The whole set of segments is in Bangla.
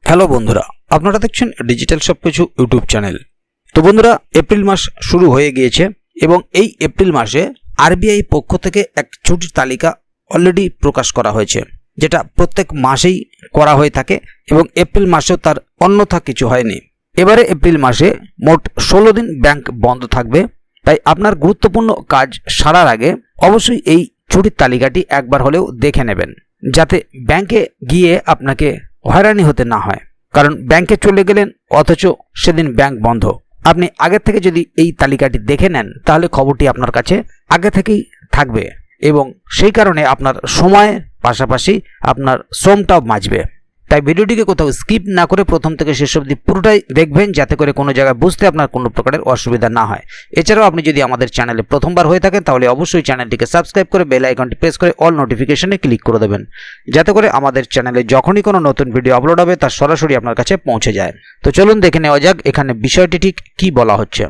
হ্যালো বন্ধুরা, আপনারা দেখছেন ডিজিটাল সবকিছু ইউটিউব চ্যানেল। তো বন্ধুরা, এপ্রিল মাস শুরু হয়ে গিয়েছে এবং এই এপ্রিল মাসে আরবিআই পক্ষ থেকে এক ছুটির তালিকা অলরেডি প্রকাশ করা হয়েছে, যেটা প্রত্যেক মাসেই করা হয়ে থাকে এবং এপ্রিল মাসেও তার অন্যথা কিছু হয়নি। এবারে এপ্রিল মাসে মোট 16 দিন ব্যাংক বন্ধ থাকবে। তাই আপনার গুরুত্বপূর্ণ কাজ সারার আগে অবশ্যই এই ছুটির তালিকাটি একবার হলেও দেখে নেবেন, যাতে ব্যাংকে গিয়ে আপনাকে হয়রানি হতে না হয়। কারণ ব্যাংকে চলে গেলেন অথচ সেদিন ব্যাংক বন্ধ। আপনি আগে থেকে যদি এই তালিকাটি দেখে নেন তাহলে খবরটি আপনার কাছে আগে থেকেই থাকবে এবং সেই কারণে আপনার সময়ের পাশাপাশি আপনার শ্রমটাও বাঁচবে। তাই ভিডিওটিকে কোথাও স্কিপ না করে প্রথম থেকে শেষ অবধি পুরোটাই দেখবেন, যাতে করে কোনো জায়গায় বুঝতে আপনার কোনো প্রকারের অসুবিধা না হয়। এছাড়াও আপনি যদি আমাদের চ্যানেলে প্রথমবার হয়ে থাকেন তাহলে অবশ্যই চ্যানেলটিকে সাবস্ক্রাইব করে বেল আইকনটি প্রেস করে অল নোটিফিকেশনে ক্লিক করে দেবেন, যাতে করে আমাদের চ্যানেলে যখনই কোনো নতুন ভিডিও আপলোড হবে তা সরাসরি আপনার কাছে পৌঁছে যায়। তো চলুন দেখে নেওয়া যাক এখানে বিষয়টি ঠিক কী বলা হচ্ছে।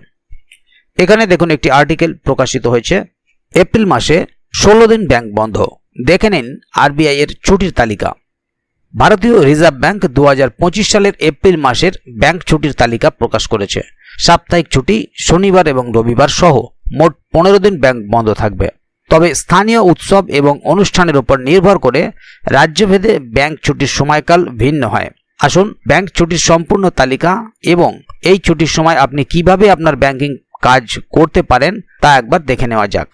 এখানে দেখুন একটি আর্টিকেল প্রকাশিত হয়েছে, এপ্রিল মাসে 16 দিন ব্যাংক বন্ধ, দেখে নিন আরবিআই এর ছুটির তালিকা। ভারতীয় রিজার্ভ ব্যাংক 2025 সালের এপ্রিল মাসের ব্যাংক ছুটির তালিকা প্রকাশ করেছে। সাপ্তাহিক ছুটি শনিবার এবং রবিবার সহ মোট 15 দিন ব্যাংক বন্ধ থাকবে। তবে স্থানীয় উৎসব এবং অনুষ্ঠানের উপর নির্ভর করে রাজ্যভেদে ব্যাংক ছুটির সময়কাল ভিন্ন হয়। আসুন ব্যাংক ছুটির সম্পূর্ণ তালিকা এবং এই ছুটির সময় আপনি কিভাবে আপনার ব্যাংকিং কাজ করতে পারেন তা একবার দেখে নেওয়া যাক।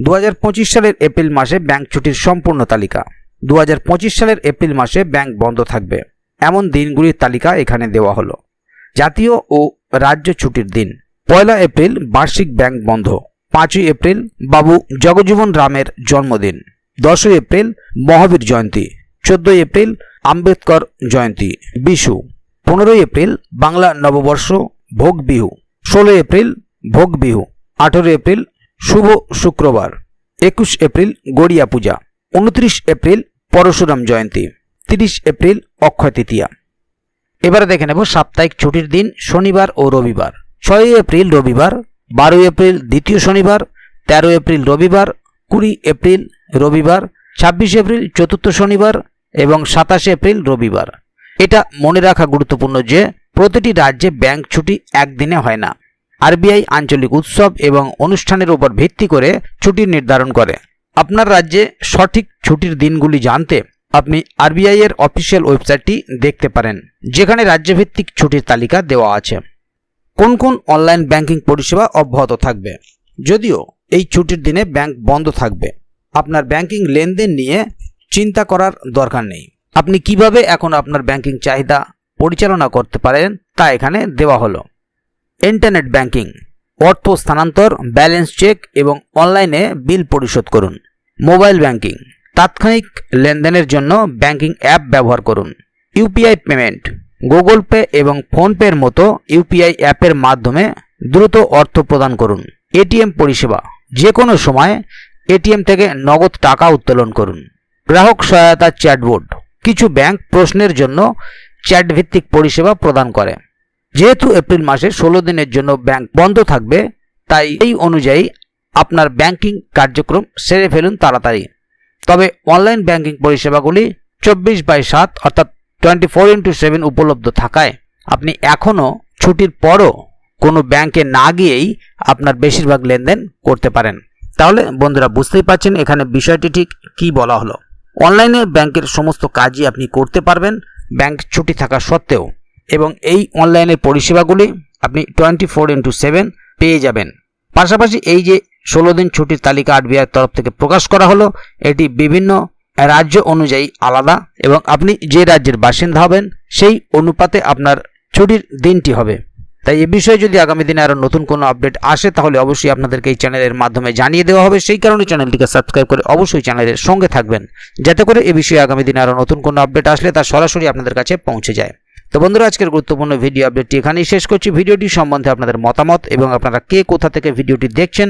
2025 সালের এপ্রিল মাসে ব্যাংক ছুটির সম্পূর্ণ তালিকা। 2025 সালের এপ্রিল মাসে ব্যাংক বন্ধ থাকবে এমন দিনগুলির তালিকা এখানে দেওয়া হলো। জাতীয় ও রাজ্য ছুটির দিন: 1 এপ্রিল বার্ষিক ব্যাংক বন্ধ, 5 এপ্রিল বাবু জগজীবন রামের জন্মদিন, 10 এপ্রিল মহাবীর জয়ন্তী, 14 এপ্রিল আম্বেদকর জয়ন্তী, বিশু, 15 এপ্রিল বাংলা নববর্ষ ভোগ বিহু, 16 এপ্রিল ভোগ বিহু, 18 এপ্রিল শুভ শুক্রবার, 21 এপ্রিল গড়িয়া পূজা, 29 এপ্রিল পরশুরাম জয়ন্তী, 30 এপ্রিল অক্ষয় তৃতীয়া। এবারে দেখে নেব সাপ্তাহিক ছুটির দিন শনিবার ও রবিবার। 6 এপ্রিল রবিবার, 12 এপ্রিল দ্বিতীয় শনিবার, 13 এপ্রিল রবিবার, 20 এপ্রিল রবিবার, 26 এপ্রিল চতুর্থ শনিবার এবং 27 এপ্রিল রবিবার। এটা মনে রাখা গুরুত্বপূর্ণ যে প্রতিটি রাজ্যে ব্যাংক ছুটি একদিনে হয় না। আরবিআই আঞ্চলিক উৎসব এবং অনুষ্ঠানের উপর ভিত্তি করে ছুটি নির্ধারণ করে। আপনার রাজ্যে সঠিক ছুটির দিনগুলি জানতে আপনি আরবিআই এর অফিসিয়াল ওয়েবসাইটটি দেখতে পারেন, যেখানে রাজ্যভিত্তিক ছুটির তালিকা দেওয়া আছে। কোন কোন অনলাইন ব্যাংকিং পরিষেবা অব্যাহত থাকবে? যদিও এই ছুটির দিনে ব্যাংক বন্ধ থাকবে, আপনার ব্যাংকিং লেনদেন নিয়ে চিন্তা করার দরকার নেই। আপনি কিভাবে এখন আপনার ব্যাংকিং চাহিদা পরিচালনা করতে পারেন তা এখানে দেওয়া হলো। ইন্টারনেট ব্যাংকিং: অর্থ স্থানান্তর, ব্যালেন্স চেক এবং অনলাইনে বিল পরিশোধ করুন। মোবাইল ব্যাংকিং: তাৎক্ষণিক লেনদেনের জন্য ব্যাংকিং অ্যাপ ব্যবহার করুন। ইউপিআই পেমেন্ট: গুগল পে এবং ফোনপের মতো ইউপিআই অ্যাপের মাধ্যমে দ্রুত অর্থ প্রদান করুন। এটিএম পরিষেবা: যে কোনো সময় এটিএম থেকে নগদ টাকা উত্তোলন করুন। গ্রাহক সহায়তা চ্যাটবোর্ড: কিছু ব্যাংক প্রশ্নের জন্য চ্যাট ভিত্তিক পরিষেবা প্রদান করে। যেহেতু এপ্রিল মাসে 16 দিনের জন্য ব্যাংক বন্ধ থাকবে, তাই এই অনুযায়ী আপনার ব্যাংকিং কার্যক্রম সেরে ফেলুন তাড়াতাড়ি। তবে অনলাইন ব্যাংকিং পরিষেবাগুলি 24/7 অর্থাৎ 24x7 উপলব্ধ থাকায় আপনি এখনও ছুটির পরও কোনো ব্যাংকে না গিয়েই আপনার বেশিরভাগ লেনদেন করতে পারেন। তাহলে বন্ধুরা, বুঝতেই পারছেন এখানে বিষয়টি ঠিক কী বলা হলো। অনলাইনে ব্যাংকের সমস্ত কাজই আপনি করতে পারবেন ব্যাংক ছুটি থাকা সত্ত্বেও, এবং এই অনলাইনের পরিষেবাগুলি আপনি 24x7 পেয়ে যাবেন। পাশাপাশি এই যে 16 দিন ছুটির তালিকা আরবিআইয়ের তরফ থেকে প্রকাশ করা হলো, এটি বিভিন্ন রাজ্য অনুযায়ী আলাদা এবং আপনি যে রাজ্যের বাসিন্দা হবেন সেই অনুপাতে আপনার ছুটির দিনটি হবে। তাই এ বিষয়ে যদি আগামী দিনে আরও নতুন কোনো আপডেট আসে তাহলে অবশ্যই আপনাদেরকে এই চ্যানেলের মাধ্যমে জানিয়ে দেওয়া হবে। সেই কারণে চ্যানেলটিকে সাবস্ক্রাইব করে অবশ্যই চ্যানেলের সঙ্গে থাকবেন, যাতে করে এ বিষয়ে আগামী দিনে আরও নতুন কোনো আপডেট আসলে তা সরাসরি আপনাদের কাছে পৌঁছে যায়। তো বন্ধুরা, আজকের গুরুত্বপূর্ণ ভিডিও আপডেটটি এখানেই শেষ করছি। ভিডিওটি সম্বন্ধে আপনাদের মতামত এবং আপনারা কে কোথা থেকে ভিডিওটি দেখছেন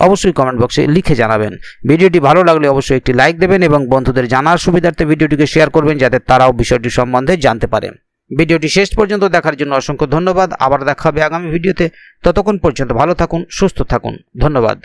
অবশ্যই কমেন্ট বক্সে লিখে জানাবেন। ভিডিওটি ভালো লাগলে অবশ্যই একটি লাইক দেবেন এবং বন্ধুদের জানার সুবিধার্থে ভিডিওটিকে শেয়ার করবেন, যাতে তারাও বিষয়টি সম্বন্ধে জানতে পারে। ভিডিওটি শেষ পর্যন্ত দেখার জন্য অসংখ্য ধন্যবাদ। আবার দেখা হবে আগামী ভিডিওতে। ততক্ষণ পর্যন্ত ভালো থাকুন, সুস্থ থাকুন। ধন্যবাদ।